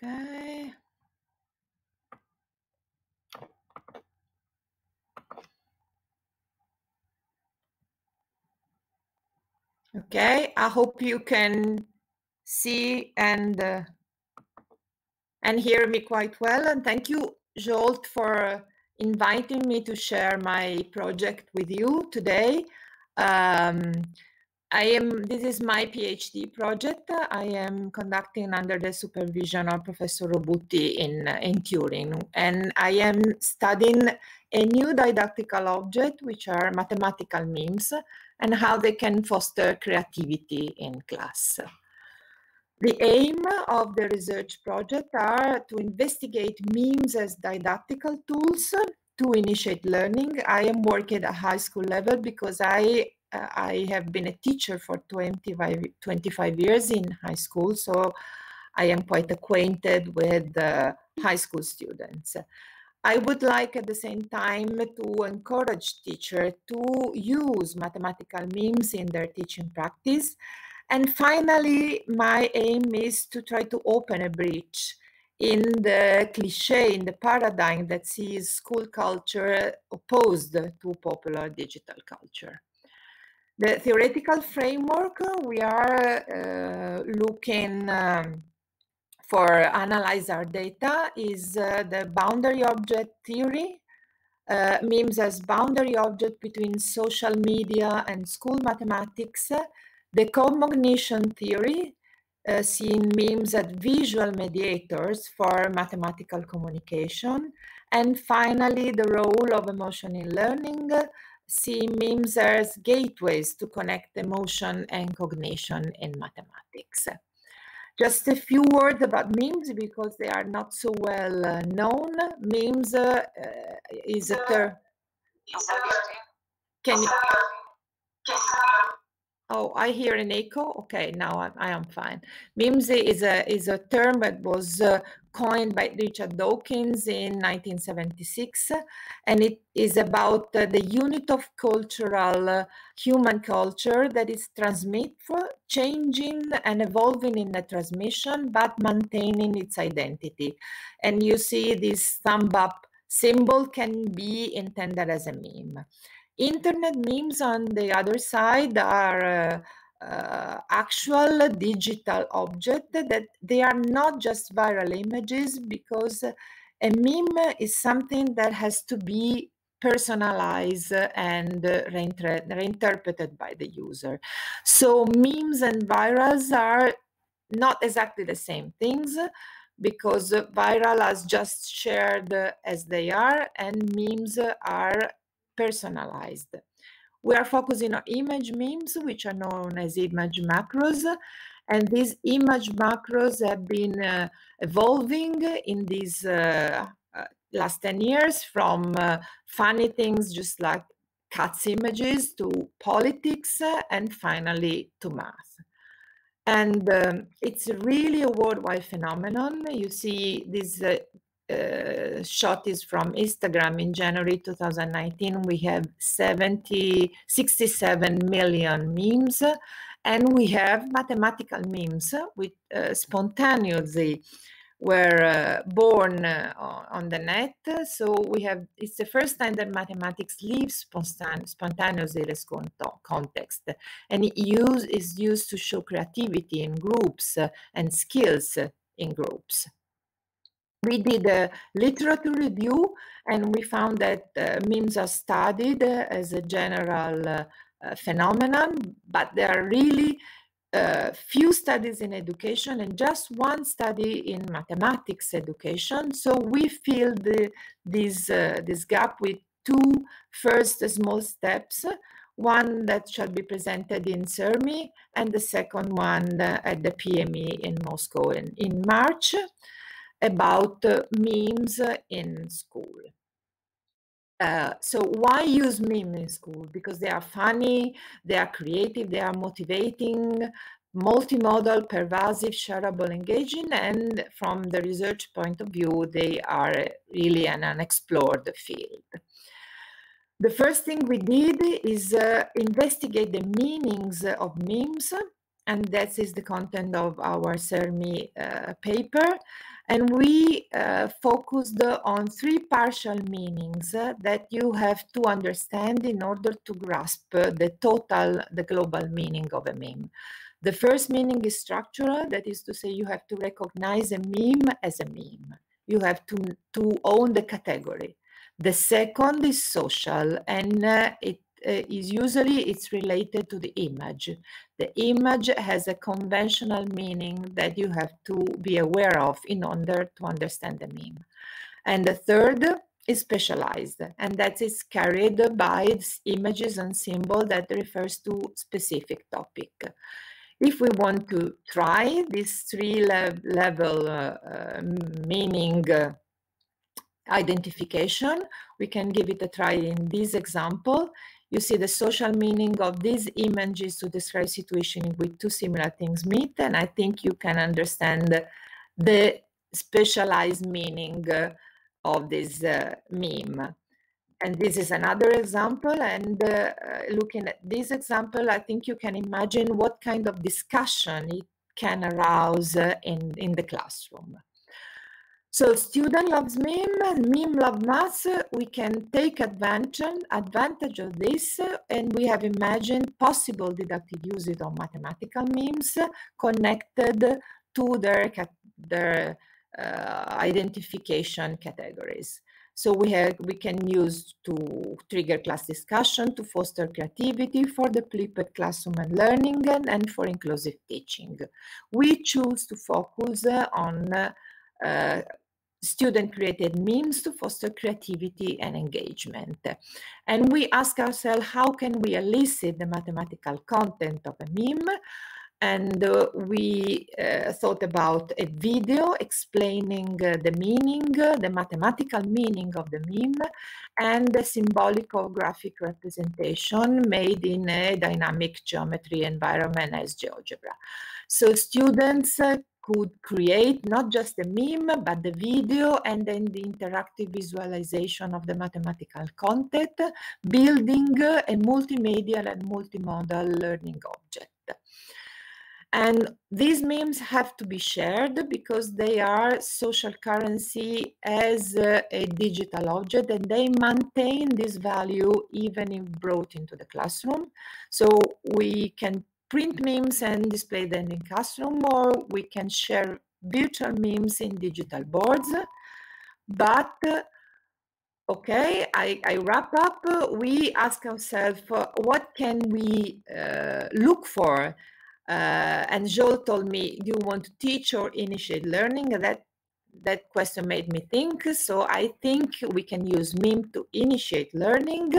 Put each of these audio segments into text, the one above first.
Okay. Okay, I hope you can see and hear me quite well. And thank you, Jolt, for inviting me to share my project with you today. This is my PhD project. I am conducting under the supervision of Professor Robutti in Turin, and I am studying a new didactical object, which are mathematical memes, and how they can foster creativity in class. The aim of the research project are to investigate memes as didactical tools to initiate learning. I am working at high school level because I have been a teacher for 25 years in high school, so I am quite acquainted with high school students. I would like at the same time to encourage teachers to use mathematical memes in their teaching practice. And finally, my aim is to try to open a breach in the cliché, in the paradigm that sees school culture opposed to popular digital culture. The theoretical framework, we are looking for analyze our data is the boundary object theory, memes as boundary object between social media and school mathematics, the cognition theory, seeing memes as visual mediators for mathematical communication, and finally the role of emotion in learning, seeing memes as gateways to connect emotion and cognition in mathematics. Just a few words about memes because they are not so well known. Memes is a term. Can you? Oh, I hear an echo. Okay, now I am fine. Memes is a term that was coined by Richard Dawkins in 1976, and it is about the unit of cultural human culture that is changing and evolving in the transmission, but maintaining its identity. And you see this thumb up symbol can be intended as a meme. Internet memes, on the other side, are actual digital objects that they are not just viral images, because a meme is something that has to be personalized and reinterpreted by the user. So memes and virals are not exactly the same things, because viral is just shared as they are, and memes are personalized. We are focusing on image memes, which are known as image macros, and these image macros have been evolving in these last 10 years, from funny things just like cats images to politics, and finally to math. And it's really a worldwide phenomenon. You see this shot is from Instagram in January 2019. We have 67 million memes, and we have mathematical memes with spontaneously were born on the net. So it's the first time that mathematics lives spontaneously in this context, and it is used to show creativity in groups and skills in groups. We did a literature review, and we found that memes are studied as a general phenomenon, but there are really few studies in education and just one study in mathematics education. So we filled this gap with two first small steps, one that shall be presented in CERMI and the second one at the PME in Moscow in March, about memes in school. So why use memes in school? Because they are funny, they are creative, they are motivating, multimodal, pervasive, shareable, engaging, and from the research point of view, they are really an unexplored field. The first thing we did is investigate the meanings of memes, and that is the content of our CERMI paper. And we focused on 3 partial meanings that you have to understand in order to grasp the global meaning of a meme. The first meaning is structural, that is to say you have to recognize a meme as a meme. You have to own the category. The second is social, and it's related to the image. The image has a conventional meaning that you have to be aware of in order to understand the meme. And the third is specialized, and that is carried by images and symbols that refers to specific topic. If we want to try this 3-level meaning identification, we can give it a try in this example. You see the social meaning of these images to describe situation in which 2 similar things meet, and I think you can understand the specialized meaning of this meme. And this is another example, and looking at this example, I think you can imagine what kind of discussion it can arouse in the classroom. So student loves meme love math. We can take advantage of this, and we have imagined possible didactic uses of mathematical memes connected to their identification categories. So we can use to trigger class discussion, to foster creativity, for the flipped classroom and learning, and for inclusive teaching. We choose to focus on student-created memes to foster creativity and engagement. And we ask ourselves, how can we elicit the mathematical content of a meme? And we thought about a video explaining the meaning, the mathematical meaning of the meme, and the symbolic or graphic representation made in a dynamic geometry environment as GeoGebra. So students could create not just a meme, but the video and then the interactive visualization of the mathematical content, building a multimedia and multimodal learning object. And these memes have to be shared because they are social currency as a digital object, and they maintain this value even if brought into the classroom. So we can print memes and display them in classroom, or we can share virtual memes in digital boards. But okay, I wrap up. We ask ourselves, what can we look for? And Joel told me, do you want to teach or initiate learning? That question made me think. So I think we can use meme to initiate learning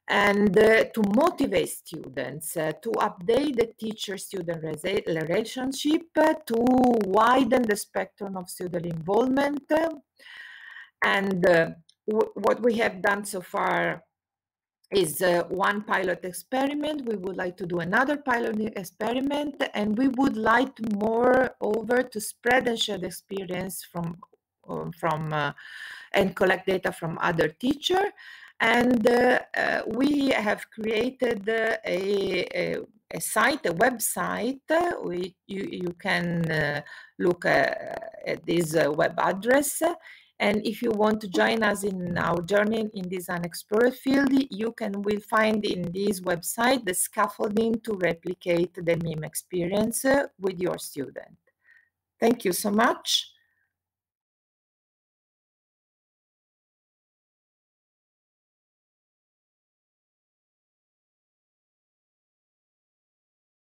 and to motivate students, to update the teacher-student relationship, to widen the spectrum of student involvement. And what we have done so far is one pilot experiment. We would like to do another pilot experiment, and we would like moreover to spread and share the experience from and collect data from other teachers. And we have created a website. You can look at this web address. And if you want to join us in our journey in this unexplored field, you will find in this website the scaffolding to replicate the meme experience with your student. Thank you so much.